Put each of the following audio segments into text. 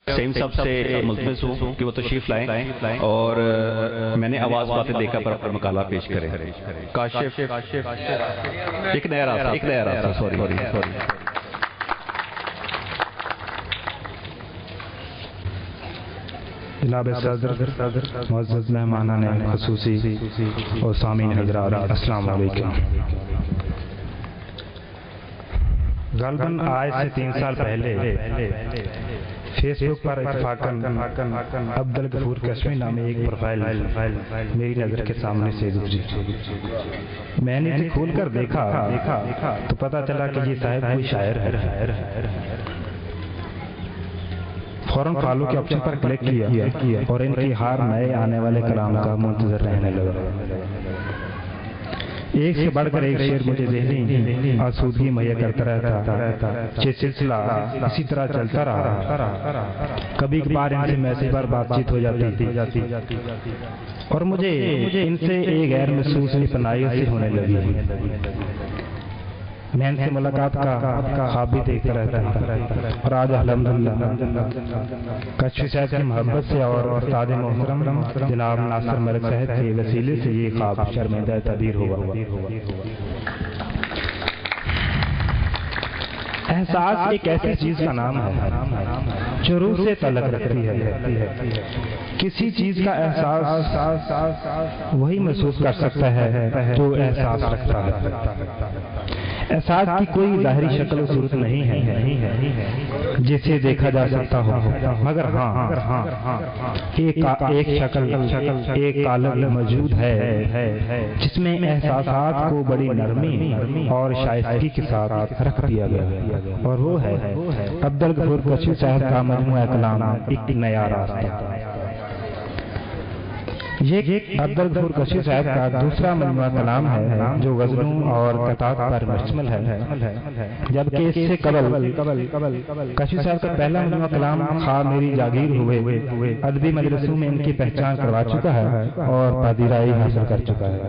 Same صاحب سے ملتمس ہوں کہ وہ تشریف لائیں اور میں نے آواز پاتے دیکھا پر اپنا مقالہ پیش کریں. کاشف ایک نیا راستہ سوری جناب صدر، معزز مہمانان خصوصی اور سامعین حضرات، السلام علیکم. غالباً آج سے 3 سال پہلے فیس بک پر اتفاقاً عبدالغفور کشمی نامی ایک پروفائل میری نظر کے سامنے سے گزری. میں نے اسے کھول کر دیکھا تو پتہ چلا کہ یہ صاحب کوئی شاعر ہے. فوراً فالو کے آپشن پر کلک کیا اور ان کی ہر نئے آنے والے کلام کا منتظر رہنے لگا. ایک سے بڑھ کر ایک شعر مجھے ذہنی آسودگی مہیا کرتا رہتا. یہ سلسلہ اسی طرح چلتا رہا. کبھی کبھار ان سے میسج پر بات چیت ہو جاتی اور مجھے ان سے ایک غیر محسوس پناہی سے ہونے لگی. میں ان سے ملاقات کا خواب بھی دیکھتا رہتا اور آج الحمدللہ کشفی صاحب کی محبت سے اور استاد محترم جناب ناصر ملک صاحب کے وسیلے سے یہ خواب شرمندہ تعبیر ہوا. احساس ایک ایسی چیز کا نام ہے جو روح سے تعلق رکھتی ہے. کسی چیز کا احساس وہی محسوس کر سکتا ہے جو احساس رکھتا ہے. احساس کی کوئی ظاہری شکل و صورت نہیں ہے جسے دیکھا جا سکتا ہو، مگر ہاں ایک شکل ایک قالب موجود ہے جس میں احساسات کو بڑی نرمی اور شائستگی کے ساتھ رکھ دیا گیا، اور وہ ہے عبدالغفور کشمی صاحب کا مجموعہ کلام ایک نیا راستہ. یہ عبدالغفور کشمی صاحب کا دوسرا مجموعہ کلام ہے جو غزلوں اور قطعات پر مشتمل ہے، جبکہ اس سے قبل کشمی صاحب کا پہلا مجموعہ کلام خواب میری جاگیر ہوئے ادبی مجلسوں میں ان کی پہچان کروا چکا ہے اور پذیرائی حاصل کر چکا ہے.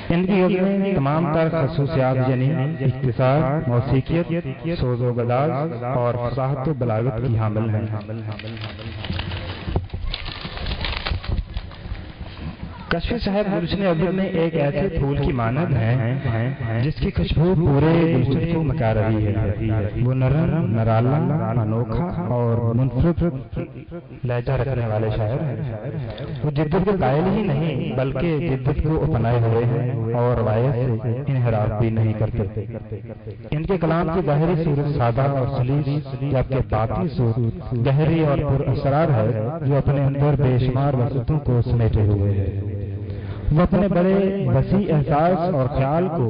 ان کی غزلیں تمام تر خصوصیات یعنی اختصار، موسیقیت، سوز و گداز اور فصاحت و بلاغت کی حامل ہیں. کشفی صاحب گلشن ادب میں ایک ایسے پھول کی مانند ہیں جس کی خوشبو پورے گلشن کو مکا رہی ہے. وہ نرم، نرالا، انوکھا اور منفرد لہجہ رکھنے والے شاعر ہیں. وہ جدت کے قائل ہی نہیں بلکہ جدت کو اپنائے ہوئے ہیں اور روایت سے انحراف بھی نہیں کرتے. ان کے کلام کی ظاہری صورت سادہ اور سلیس، جبکہ باطنی صورت گہری اور پر اسرار ہے جو اپنے اندر بے شمار وسعتوں کو سمیٹے ہوئے ہے. وہ اپنے بڑے وسیع احساس اور خیال کو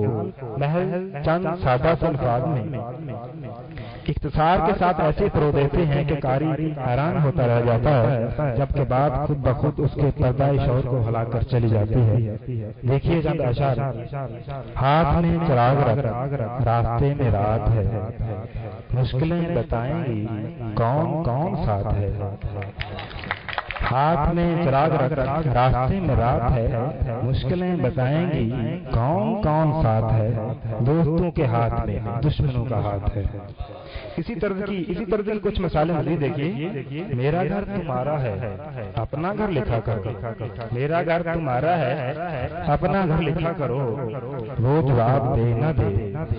محض چند سادہ الفاظ میں اختصار کے ساتھ ایسے پرو دیتے ہیں کہ قاری حیران ہوتا رہ جاتا ہے، جبکہ بات خود بخود اس کے پردہ شعور کو ہلا کر چلی جاتی ہے. دیکھیے چند اشعار. ہاتھ میں چراغ رکھ، راستے میں رات ہے، مشکلیں بتائیں گی کون کون ساتھ ہے. ہاتھ میں چراغ رکھ، راستے میں رات ہے، مشکلیں بتائیں گی کون کون ساتھ ہے. دوستوں کے ہاتھ میں دشمنوں کا ہاتھ ہے. اسی طرز کی کچھ مثالیں مزید دیکھیے. میرا گھر تمہارا ہے، اپنا گھر لکھا کرو. میرا گھر تمہارا ہے، اپنا گھر لکھا کرو. وہ جواب دے نہ دے،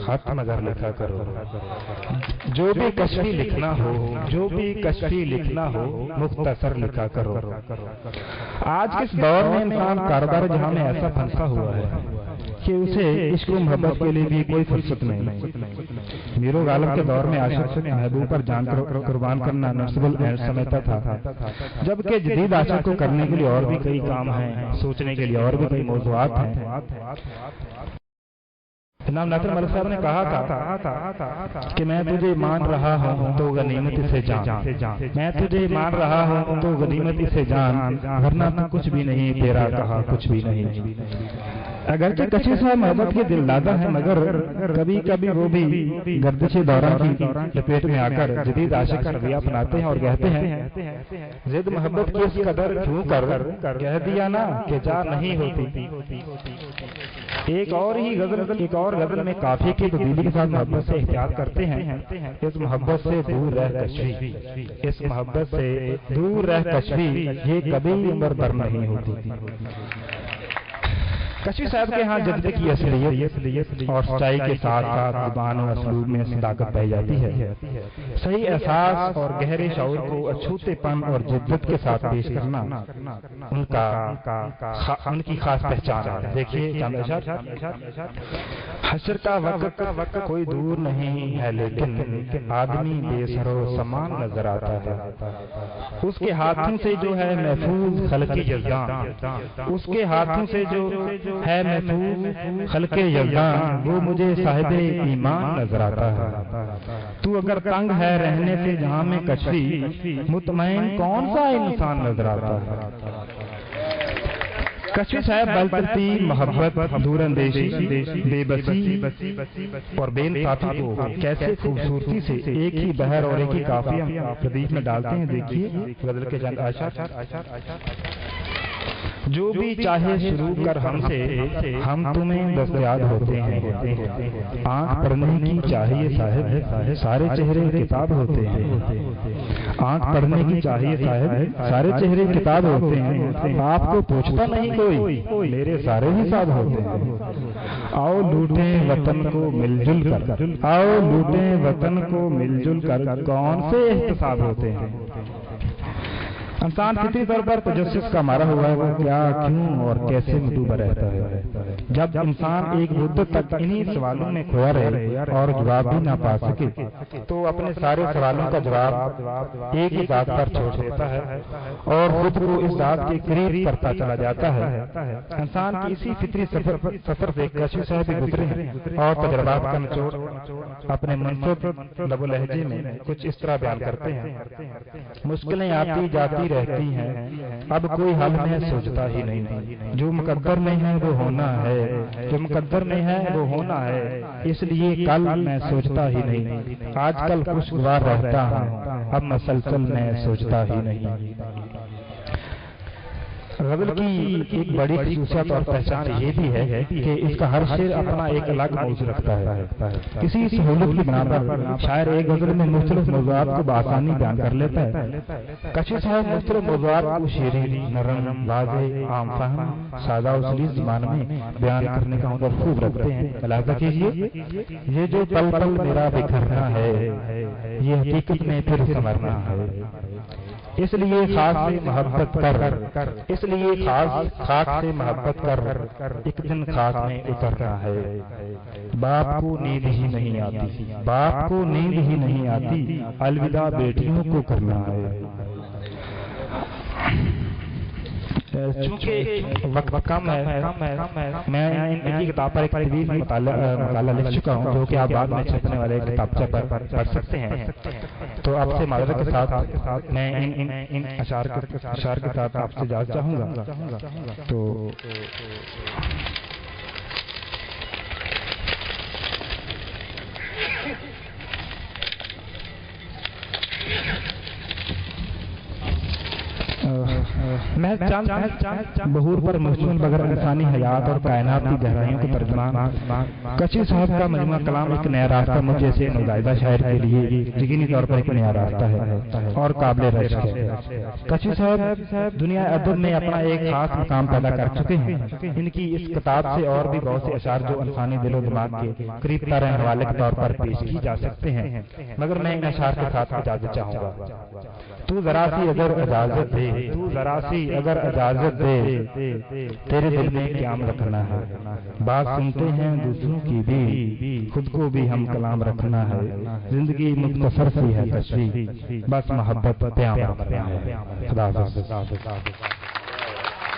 خط مگر لکھا کرو. جو بھی کشفی لکھنا ہو مختصر لکھا کرو. آج کس دور میں انسان کاروبار جہاں میں ایسا پھنسا ہوا ہے کہ اسے عشق و محبت کے لیے بھی کوئی فرصت نہیں. میر و غالب کے دور میں عاشق محبوب پر جان قربان کرنا نصب العین سمجھتا تھا، جبکہ جدید عاشق کو کرنے کے لیے اور بھی کئی کام ہیں، سوچنے کے لیے اور بھی کئی موضوعات ہیں. جناب ناصر ملک صاحب نے کہا تھا کہ میں تجھے مان رہا ہوں تو غنیمت سے جان، میں تجھے مان رہا ہوں تو غنیمت سے جان، ورنہ تو کچھ بھی نہیں تیرا کہا کچھ بھی نہیں. اگرچہ کشفی صاحب محبت کے دل دادا ہیں، مگر کبھی کبھی وہ بھی گردش دورہ کی لپیٹ میں آ کر جدید عاشق کا رویہ اپناتے ہیں اور کہتے ہیں زد محبت کی اس قدر کیوں کر کہہ دیا نا کہ جا نہیں ہوتی. ایک اور غزل میں قافیے کی تبدیلی کے ساتھ محبت سے احتیاط کرتے ہیں، اس محبت سے دور رہ کشفی، اس محبت سے دور رہ کشفی، یہ کبھی عمر بھر نہیں ہوتی۔ کشفی صاحب کے ہاں جذبے کی اصلیت اور سچائی کے ساتھ ساتھ زبان و اسلوب میں صداقت پائی جاتی ہے۔ صحیح احساس اور گہرے شعور کو اچھوتے پن اور جدت کے ساتھ پیش کرنا ان کی خاص پہچان ہے۔ دیکھیے حشر کا وقت کوئی دور نہیں ہے، لیکن آدمی بے سر و سامان نظر آتا ہے۔ اس کے ہاتھوں سے جو ہے محفوظ خلق یزداں، اس کے ہاتھوں سے جو ہے محفوظ خلق یزداں، وہ مجھے صاحب ایمان نظر آتا ہے۔ تو اگر تنگ ہے رہنے سے جہاں میں کشفی، مطمئن کون سا انسان نظر آتا ہے۔ کشفی صاحب بلترتیب محبت، دور اندیشی، بے بسی اور بے انصافی کو کیسے خوبصورتی سے ایک ہی بحر اور ایک ہی قافیہ ردیف میں ڈالتے ہیں۔ دیکھیے غزل کے چند اشعار۔ جو بھی چاہے شروع کر ہم سے، ہم تمہیں دستیاب ہوتے ہیں۔ آنکھ پڑھنے کی چاہیے صاحب، سارے چہرے کتاب ہوتے ہیں۔ آنکھ پڑھنے کی چاہیے صاحب، سارے چہرے کتاب ہوتے ہیں۔ آپ کو پوچھتا نہیں کوئی، میرے سارے حساب ہوتے ہیں۔ آؤ لوٹیں وطن کو مل جل کر، آؤ لوٹیں وطن کو مل جل کر، کون سے احتساب ہوتے ہیں۔ انسان فطری طور پر تجسس کا مارا ہوا ہے، وہ کیا، کیوں اور کیسے مطلوبہ رہتا ہے۔ جب انسان ایک مدت تک انہی سوالوں میں کھویا رہے اور جواب بھی نہ پا سکے، تو اپنے سارے سوالوں کا جواب ایک ہی بات پر چھوڑ دیتا ہے اور خود کو اس ذات کے قریب کرتا چلا جاتا ہے۔ انسان کی اسی فطری سفر سے کشفی صاحب گزرے ہیں اور تجربات کا نچوڑ اپنے منفرد لب و لہجے میں کچھ اس طرح بیان کرتے ہیں۔ مشکلیں آتی جاتی رہتی ہیں، اب کوئی حل میں سوچتا ہی نہیں۔ جو مقدر میں ہے وہ ہونا ہے، جو مقدر میں ہے وہ ہونا ہے، اس لیے کل میں سوچتا ہی نہیں۔ آج کل خوشگوار رہتا ہوں، اب مسلسل میں سوچتا ہی نہیں۔ غزل کی ایک بڑی خصوصیت اور پہچان یہ بھی ہے کہ اس کا ہر شعر اپنا ایک الگ موضوع رکھتا ہے۔ کسی سہولت کی بنا پر شاعر ایک غزل میں مختلف موضوعات کو بآسانی بیان کر لیتا ہے۔ کشفی صاحب مختلف موضوعات کو شیرین، نرم، واضح، عام فہم، سادہ و سلیس زبان میں بیان کرنے کا ہنر خوب رکھتے ہیں۔ ملاحظہ کیجیے، یہ جو پل پل میرا بکھرنا ہے، یہ حقیقت میں پھر سنورنا ہے۔ اس لیے خاص سے محبت کر، اس لیے خاص سے محبت کر، ایک دن خاص میں اترنا ہے۔ باپ کو نیند ہی نہیں آتی، باپ کو نیند ہی نہیں آتی، الوداع بیٹیوں کو کرنا ہے۔ چونکہ وقت کم ہے، میں ان کی کتاب پر ایک طویل مطالعہ لکھ چکا ہوں، جو کہ آپ بعد میں چھپنے والے کتابچہ پر پڑھ سکتے ہیں۔ تو آپ سے معذرت کے ساتھ میں ان اشعار کے ساتھ آپ سے اجازت چاہوں گا۔ تو میں بہور پر مشتمل بغیر انسانی حیات اور کائنات کی گہرائیوں کے ترجمان کشفی صاحب کا مجموعہ کلام ایک نیا راستہ مجھ جیسے نوزائیدہ شاعر کے لیے یقینی طور پر ایک نیا راستہ ہے اور قابل رشک ہے۔ کشفی صاحب دنیا ادب میں اپنا ایک خاص مقام پیدا کر چکے ہیں۔ ان کی اس کتاب سے اور بھی بہت سے اشعار جو انسانی دل و دماغ کے قریب ترین حوالے کے طور پر پیش کی جا سکتے ہیں، مگر میں ان اشعار کے ساتھ اجازت چاہوں گا۔ تو ذرا سی اگر اجازت دے، تو ذرا سی اگر اجازت دے، تیرے دل میں قیام رکھنا ہے۔ بات سنتے ہیں دوسروں کی بھی، خود کو بھی ہم کلام رکھنا ہے۔ زندگی مختصر سی ہے کشفی، بس محبت قیام رکھنا ہے۔ خدا حافظ۔